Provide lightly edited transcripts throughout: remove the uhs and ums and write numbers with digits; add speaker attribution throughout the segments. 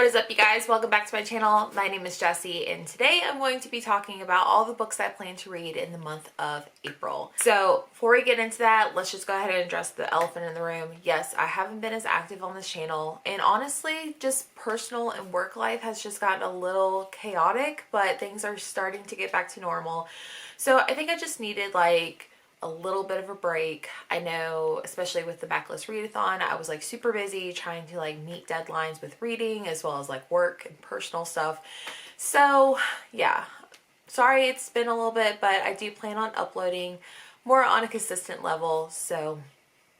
Speaker 1: What is up, you guys? Welcome back to my channel. My name is Jessie, and today I'm going to be talking about all the books I plan to read in the month of April. So before we get into that, let's just go ahead and address the elephant in the room. Yes, I haven't been as active on this channel, and honestly, just personal and work life has just gotten a little chaotic, but things are starting to get back to normal. So I think I just needed like a little bit of a break. I know, especially with the backlist readathon, I was like super busy trying to like meet deadlines with reading as well as like work and personal stuff. So yeah, sorry it's been a little bit, but I do plan on uploading more on a consistent level. So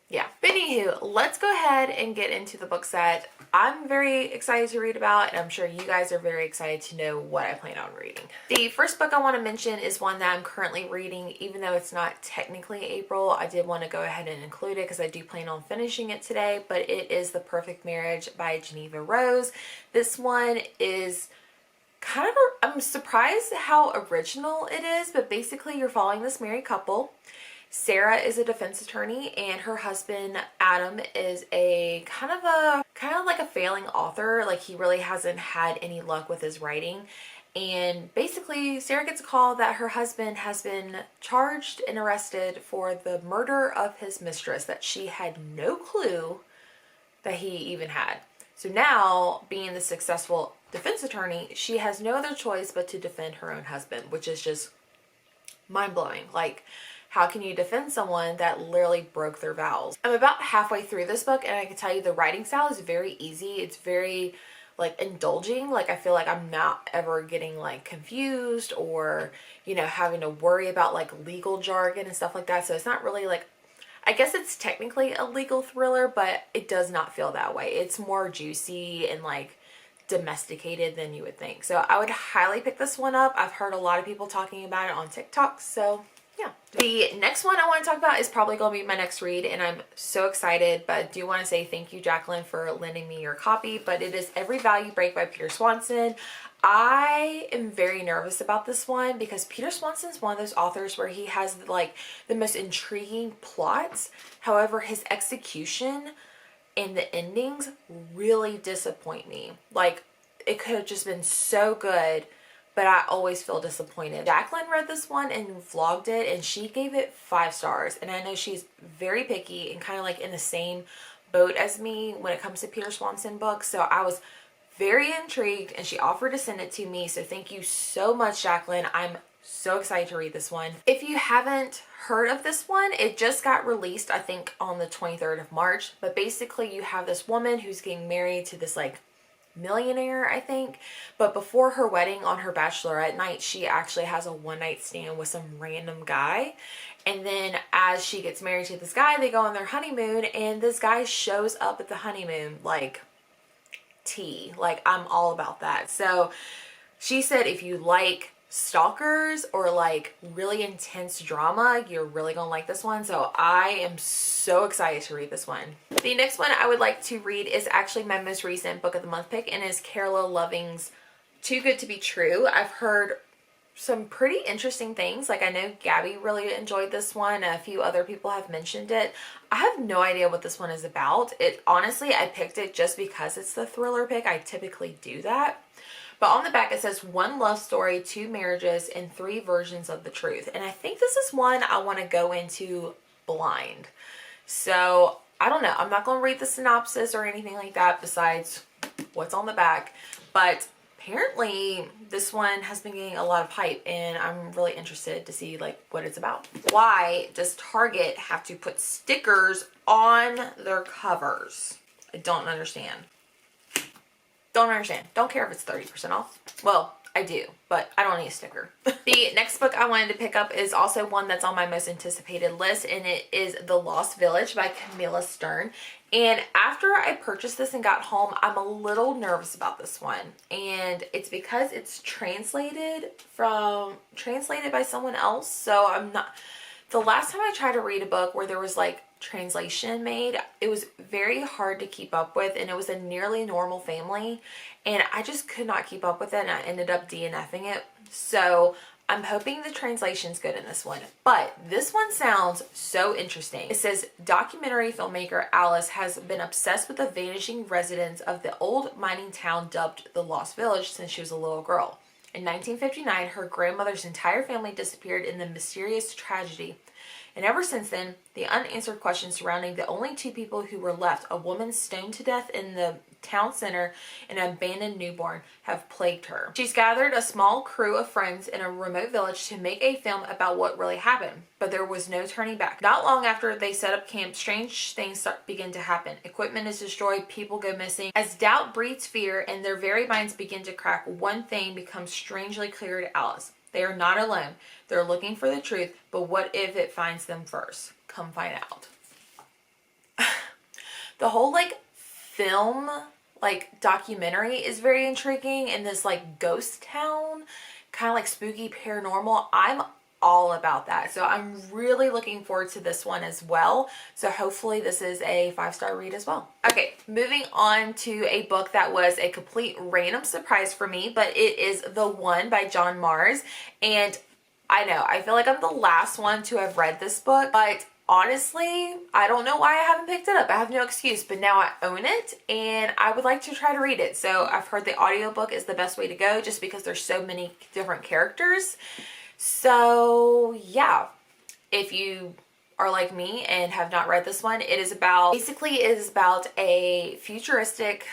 Speaker 1: yeah. But anywho, let's go ahead and get into the books that I'm very excited to read about, and I'm sure you guys are very excited to know what I plan on reading. The first book I want to mention is one that I'm currently reading, even though it's not technically April. I did want to go ahead and include it because I do plan on finishing it today, but it is The Perfect Marriage by Geneva Rose. This one is kind of, I'm surprised how original it is, but basically you're following this married couple. Sarah is a defense attorney, and her husband Adam is a kind of like a failing author. Like, he really hasn't had any luck with his writing. And basically Sarah gets a call that her husband has been charged and arrested for the murder of his mistress that she had no clue that he even had. So now, being the successful defense attorney, she has no other choice but to defend her own husband, which is just mind-blowing. Like, how can you defend someone that literally broke their vows? I'm about halfway through this book, and I can tell you the writing style is very easy. It's very like indulging. Like, I feel like I'm not ever getting like confused or, you know, having to worry about like legal jargon and stuff like that. So it's not really like, I guess it's technically a legal thriller, but it does not feel that way. It's more juicy and like domesticated than you would think. So I would highly pick this one up. I've heard a lot of people talking about it on TikTok, so yeah. The next one I want to talk about is probably going to be my next read, and I'm so excited, but I do want to say thank you, Jacqueline, for lending me your copy. But it is Every Value Break by Peter Swanson. I am very nervous about this one because Peter Swanson is one of those authors where he has like the most intriguing plots. However, his execution and the endings really disappoint me. Like, it could have just been so good, but I always feel disappointed. Jacqueline read this one and vlogged it, and she gave it 5 stars. And I know she's very picky and kind of like in the same boat as me when it comes to Peter Swanson books. So I was very intrigued, and she offered to send it to me. So thank you so much, Jacqueline. I'm so excited to read this one. If you haven't heard of this one, it just got released, I think, on the 23rd of March. But basically you have this woman who's getting married to this like millionaire, I think, but before her wedding on her bachelorette night, she actually has a one-night stand with some random guy. And then as she gets married to this guy, they go on their honeymoon, and this guy shows up at the honeymoon like tea. Like, I'm all about that. So she said if you like stalkers or like really intense drama, you're really gonna like this one. So I am so excited to read this one. The next one I would like to read is actually my most recent book of the month pick, and is Carla Loving's Too Good to Be True. I've heard some pretty interesting things. Like, I know Gabby really enjoyed this one. A few other people have mentioned it. I have no idea what this one is about. It honestly, I picked it just because it's the thriller pick. I typically do that. But on the back it says 1 love story, 2 marriages, and 3 versions of the truth. And I think this is one I want to go into blind. So I don't know. I'm not going to read the synopsis or anything like that besides what's on the back. But apparently this one has been getting a lot of hype, and I'm really interested to see like what it's about. Why does Target have to put stickers on their covers? I don't understand. Don't understand. Don't care if it's 30% off. Well, I do, but I don't need a sticker. The next book I wanted to pick up is also one that's on my most anticipated list, and it is The Lost Village by Camilla Stern. And after I purchased this and got home, I'm a little nervous about this one. And it's because it's translated by someone else. So I'm not, the last time I tried to read a book where there was like translation made, it was very hard to keep up with, and it was a nearly normal family, and I just could not keep up with it, and I ended up DNFing it. So I'm hoping the translation's good in this one, but this one sounds so interesting. It says, documentary filmmaker Alice has been obsessed with the vanishing residents of the old mining town dubbed the Lost Village since she was a little girl. In 1959, her grandmother's entire family disappeared in the mysterious tragedy. And ever since then, the unanswered questions surrounding the only two people who were left, a woman stoned to death in the town center and an abandoned newborn, have plagued her. She's gathered a small crew of friends in a remote village to make a film about what really happened, but there was no turning back. Not long after they set up camp, strange things begin to happen. Equipment is destroyed, people go missing. As doubt breeds fear and their very minds begin to crack, one thing becomes strangely clear to Alice. They are not alone. They're looking for the truth, but what if it finds them first? Come find out. The whole film documentary is very intriguing in this ghost town, kind of spooky paranormal. I'm all about that. So I'm really looking forward to this one as well. So hopefully this is a 5-star read as well. Okay, moving on to a book that was a complete random surprise for me, but it is TheOne by John Mars. And I know, I feel like I'm the last one to have read this book, but honestly, I don't know why I haven't picked it up. I have no excuse, but now I own it and I would like to try to read it. So I've heard the audiobook is the best way to go just because there's so many different characters. So yeah, if you are like me and have not read this one, it is about a futuristic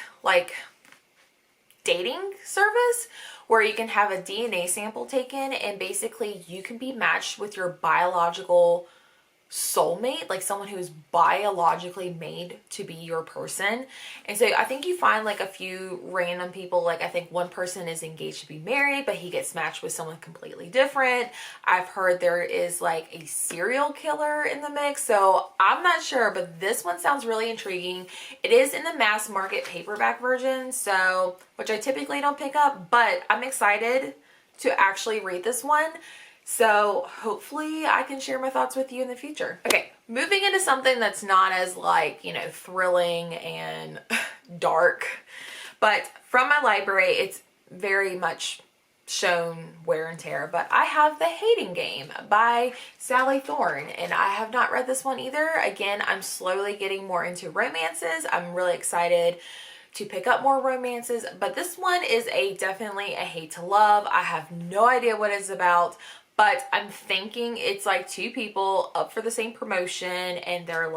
Speaker 1: dating service where you can have a DNA sample taken and basically you can be matched with your biological soulmate, like someone who is biologically made to be your person. And so I think you find a few random people, I think one person is engaged to be married, but he gets matched with someone completely different. I've heard there is a serial killer in the mix, so I'm not sure, but this one sounds really intriguing. It is in the mass market paperback version, so which I typically don't pick up, but I'm excited to actually read this one. So hopefully I can share my thoughts with you in the future. Okay, moving into something that's not as thrilling and dark, but from my library, it's very much shown wear and tear, but I have The Hating Game by Sally Thorne, and I have not read this one either. Again, I'm slowly getting more into romances. I'm really excited to pick up more romances, but this one is definitely a hate to love. I have no idea what it's about, but I'm thinking it's two people up for the same promotion and they're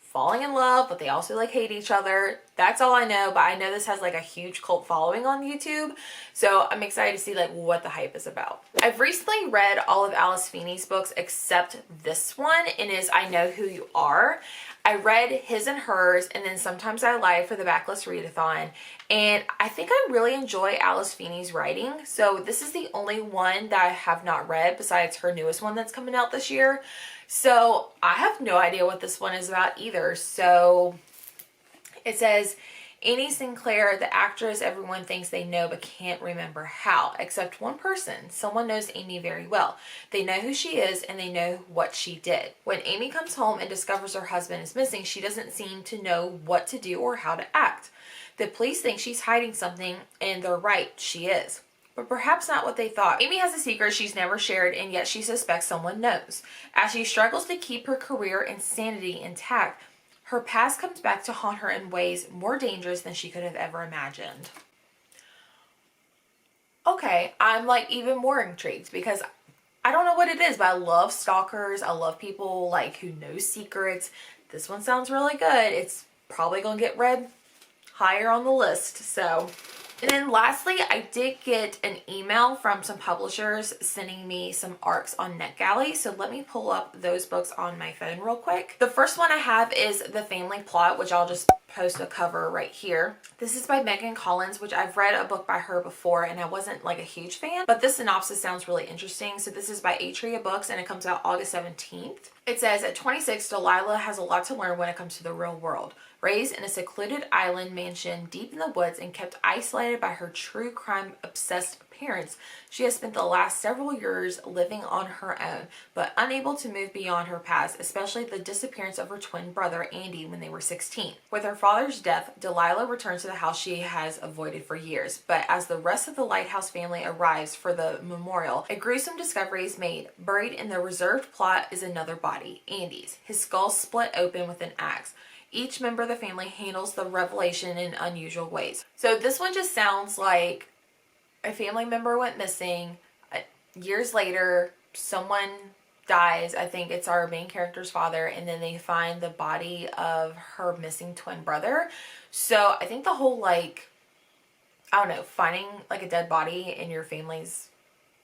Speaker 1: falling in love, but they also hate each other. That's all I know, but I know this has a huge cult following on YouTube. So I'm excited to see what the hype is about. I've recently read all of Alice Feeney's books except this one, and is I Know Who You Are. I read his and hers, and then Sometimes I Lie for the Backlist Readathon, and I think I really enjoy Alice Feeney's writing. So this is the only one that I have not read besides her newest one that's coming out this year. So I have no idea what this one is about either. So it says, Annie Sinclair, the actress everyone thinks they know but can't remember how, except one person. Someone knows Amy very well. They know who she is and they know what she did. When Amy comes home and discovers her husband is missing, she doesn't seem to know what to do or how to act. The police think she's hiding something, and they're right, she is. But perhaps not what they thought. Amy has a secret she's never shared, and yet she suspects someone knows. As she struggles to keep her career and sanity intact, her past comes back to haunt her in ways more dangerous than she could have ever imagined. Okay, I'm even more intrigued because I don't know what it is, but I love stalkers. I love people who know secrets. This one sounds really good. It's probably gonna get read higher on the list, so. And then lastly, I did get an email from some publishers sending me some ARCs on NetGalley. So let me pull up those books on my phone real quick. The first one I have is The Family Plot, which I'll just post a cover right here. This is by Megan Collins, which I've read a book by her before and I wasn't a huge fan, but this synopsis sounds really interesting. So this is by Atria Books and it comes out August 17th. It says, at 26, Delilah has a lot to learn when it comes to the real world. Raised in a secluded island mansion deep in the woods and kept isolated by her true crime obsessed parents, she has spent the last several years living on her own, but unable to move beyond her past, especially the disappearance of her twin brother, Andy, when they were 16. With her father's death, Delilah returns to the house she has avoided for years, but as the rest of the Lighthouse family arrives for the memorial, a gruesome discovery is made. Buried in the reserved plot is another body, Andy's. His skull split open with an axe. Each member of the family handles the revelation in unusual ways. So this one just sounds like a family member went missing. Years later, someone dies. I think it's our main character's father, and then they find the body of her missing twin brother. So I think the whole, like, I don't know, finding like a dead body in your family's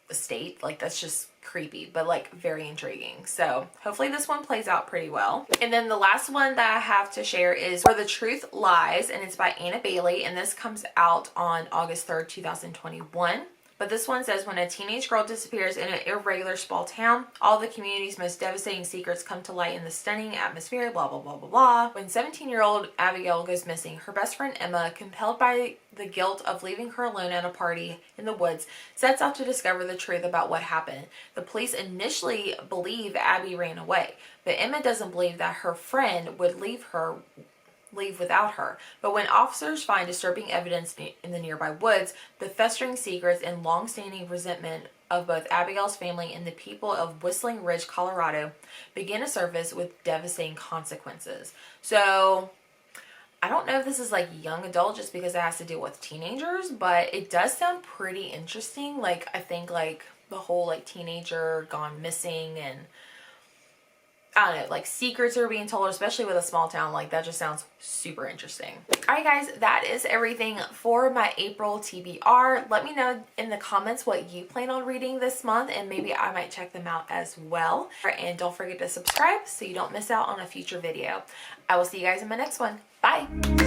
Speaker 1: estate, like, that's just creepy, but like very intriguing. So hopefully this one plays out pretty well. And then the last one that I have to share is Where the Truth Lies, and it's by Anna Bailey, and this comes out on August 3rd, 2021. But this one says, when a teenage girl disappears in an irregular small town, all the community's most devastating secrets come to light in the stunning atmosphere, blah, blah, blah, blah, blah. When 17-year-old Abigail goes missing, her best friend Emma, compelled by the guilt of leaving her alone at a party in the woods, sets out to discover the truth about what happened. The police initially believe Abby ran away, but Emma doesn't believe that her friend would leave without her. But when officers find disturbing evidence in the nearby woods, the festering secrets and long-standing resentment of both Abigail's family and the people of Whistling Ridge, Colorado, begin to surface with devastating consequences. So I don't know if this is like young adult just because it has to deal with teenagers, but it does sound pretty interesting. Like, I think like the whole like teenager gone missing, and I don't know, like secrets are being told, especially with a small town. Like, that just sounds super interesting. All right, guys, that is everything for my April TBR. Let me know in the comments what you plan on reading this month, and maybe I might check them out as well. And don't forget to subscribe so you don't miss out on a future video. I will see you guys in my next one. Bye.